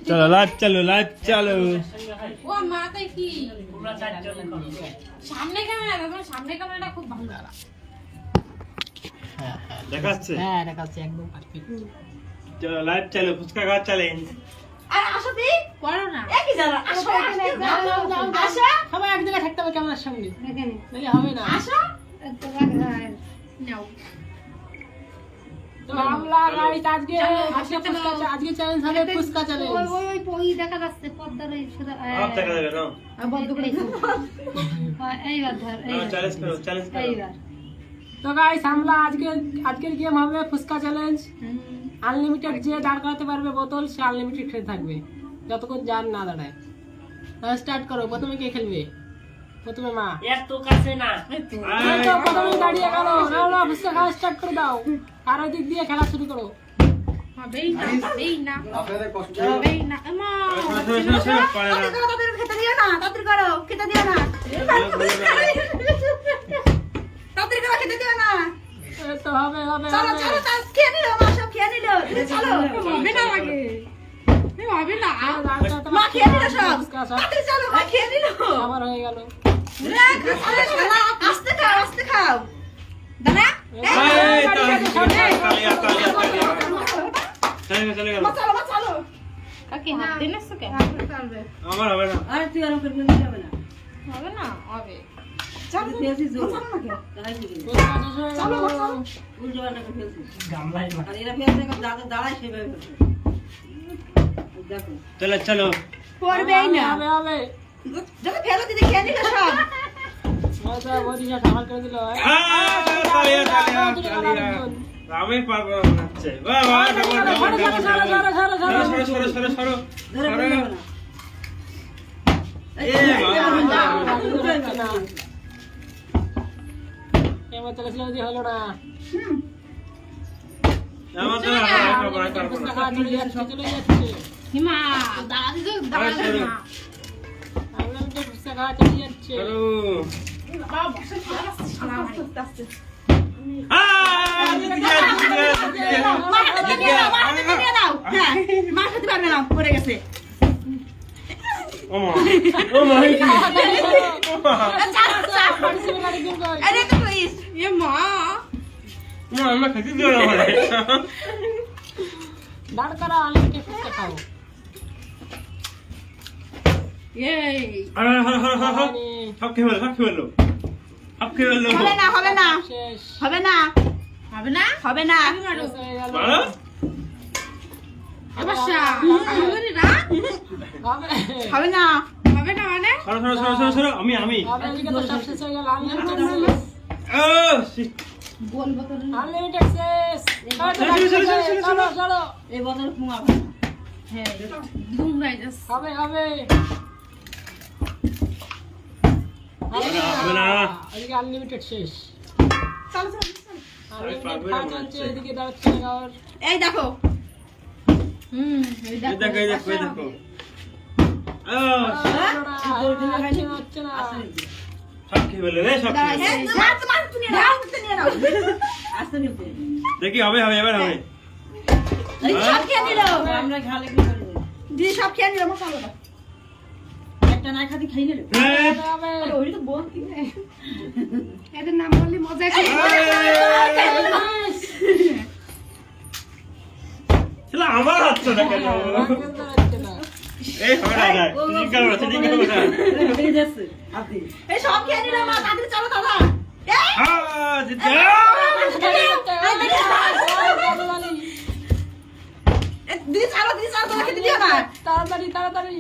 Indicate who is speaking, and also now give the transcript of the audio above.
Speaker 1: চলো লাইভ চালু
Speaker 2: ও মাথায় কি সামনে ক্যামেরাটা খুব ভালো
Speaker 1: দেখাচ্ছে
Speaker 3: হ্যাঁ দেখাচ্ছে একদম পারফেক্ট।
Speaker 1: চলো লাইভ চালু ফুচকা খাওয়ার চ্যালেঞ্জ
Speaker 4: আর আসো দি
Speaker 2: করো না
Speaker 4: একই জানা আসো আসো
Speaker 3: সবাই এক জায়গায় থাকতে হবে ক্যামেরার সামনে,
Speaker 2: এখানে
Speaker 3: নাহলে হবে না।
Speaker 4: আসো
Speaker 2: নাও
Speaker 3: তো আমরা গাইস আজকে আজকে চ্যালেঞ্জ হবে ফুচকা চ্যালেঞ্জ।
Speaker 2: ওই দেখা যাচ্ছে পদ্মার এই সোজা
Speaker 1: আপ দেখা যাবে না
Speaker 2: বদ্ধ করে এইবার ধর
Speaker 1: চ্যালেঞ্জ করো
Speaker 2: এইবার
Speaker 3: তো গাইস আমরা আজকের গেম হবে ফুচকা চ্যালেঞ্জ। আনলিমিটেড যে দাঁড় করাতে পারবে বোতল সে আনলিমিটেড খেতে থাকবে যতক্ষণ জান না দাঁড়ায়। তাহলে স্টার্ট করো। প্রথমে কে খেলবে? প্রথমে মা।
Speaker 5: এত কাছে না
Speaker 3: এই তো প্রথমে দাঁড়িয়ে গেল। না ফুচকা খাওয়া স্টার্ট করে দাও। আর ওই দিক দিয়ে খেলা শুরু করো।
Speaker 2: হবেই না হবেই না মা
Speaker 1: পারে না
Speaker 4: তাদের খেতে দিও না তাদের করো খেতে দিও না তাদের করো খেতে দিও না
Speaker 3: এই তো হবে হবে
Speaker 4: চলো
Speaker 3: হবে।
Speaker 4: চলো তাস খেয়ে নিলো মা সব খেয়ে নিলো চলো
Speaker 2: হবে না লাগে হবে না
Speaker 4: মা খেয়ে নিলো সব তাদের চলো মা খেয়ে নিলো
Speaker 3: আমার হয়ে গেল।
Speaker 4: আস্তে খাও দাদা
Speaker 1: এই তালিয়া চলে গেল
Speaker 4: চলো মা চলো
Speaker 2: কাকি হাত দিন না কেন
Speaker 1: আমার হবে না
Speaker 4: আরে তুই আরাম করবি না যাবে না
Speaker 2: হবে না হবে
Speaker 4: চলো ফেলছি জোর চলো না
Speaker 3: ফুচকা শেষ হয়ে গেল।
Speaker 4: উল্টো পাল্টা করে ফেলছি
Speaker 5: গামলায়
Speaker 4: আর এরা ফেলছে দাঁড়ায় সেভাবে ফেলছে দেখো
Speaker 1: চলো
Speaker 4: করবেই না
Speaker 3: হবে হবে।
Speaker 4: যখন ফেলো দিদি খেয়ে নিলো সব
Speaker 3: মজা বদিশা ঠাল করে দিল।
Speaker 1: তালিয়া আমি পারবো না মনে হচ্ছে বাহ বাহ সরো
Speaker 3: এবার তো যদি হলো না।
Speaker 1: আমার তো
Speaker 3: ফুচকা খাওয়া চলে যাচ্ছে চলে যাচ্ছে।
Speaker 2: হিমা দাঁড়া দিদি দাঁড়া না
Speaker 3: আনলিমিটেড ফুচকা খাওয়া চলে যাচ্ছে।
Speaker 4: মা খেতে পারবে না পড়ে গেছে আরে তো প্লিজ
Speaker 2: এ মা
Speaker 1: আমরা খেতে দিও না
Speaker 3: দাঁড় করা আনলিমিটেড ফুচকা খাও।
Speaker 2: এই
Speaker 1: সব খেয়ে ফেললো
Speaker 4: হবে না
Speaker 3: শেষ।
Speaker 4: হবে না
Speaker 2: হবে না
Speaker 4: হবে না
Speaker 3: শেষ হয়ে গেল।
Speaker 1: মারো
Speaker 2: অবশ্যই হবে না
Speaker 3: হবে
Speaker 4: হবে না
Speaker 2: হবে না মানে
Speaker 1: সরো আমি
Speaker 3: হবে। এদিকে তো সব শেষ হয়ে গেল। আনলিমিটেড শেষ।
Speaker 2: বলবো তো
Speaker 3: আনলিমিটেড শেষ। চলো চলো।
Speaker 4: এই বদল কুমা
Speaker 2: হ্যাঁ ঘুম রাইজাস
Speaker 3: হবে হবে।
Speaker 1: হবে না।
Speaker 3: এদিকে আনলিমিটেড শেষ।
Speaker 4: চলো
Speaker 3: আনলিমিটেড খাওয়া চলছে। এদিকে দাঁড়াচ্ছে না আর।
Speaker 4: এই দেখো
Speaker 2: এই
Speaker 1: দেখো
Speaker 3: হচ্ছে না।
Speaker 1: সব খেয়ে ফেললো রে সব খেয়ে ফেললো।
Speaker 4: তোমার তুমি নাও নিয়ে নাও আস্তে নিয়ে
Speaker 1: দেখি হবে এবার হবে
Speaker 4: সব খেয়ে নিল
Speaker 5: আমরা খালে কি করব
Speaker 4: দিদি সব খেয়ে নিল মশলা একটা না খাতি খেয়ে নিল
Speaker 3: হবে।
Speaker 4: ওই তো বোন কি
Speaker 2: এদের নাম বললি মজা
Speaker 1: আমার হচ্ছে না কেন
Speaker 3: হচ্ছে না।
Speaker 1: এই হবে না ঠিক আছে
Speaker 4: বেরিয়ে যাচ্ছে আপনি এই সব খেয়ে নিল মা তাড়াতাড়ি চলো দাদা
Speaker 1: জিতে
Speaker 4: দিদি চলো তোমরা খেতে দিও না
Speaker 3: তাড়াতাড়ি তাড়াতাড়ি।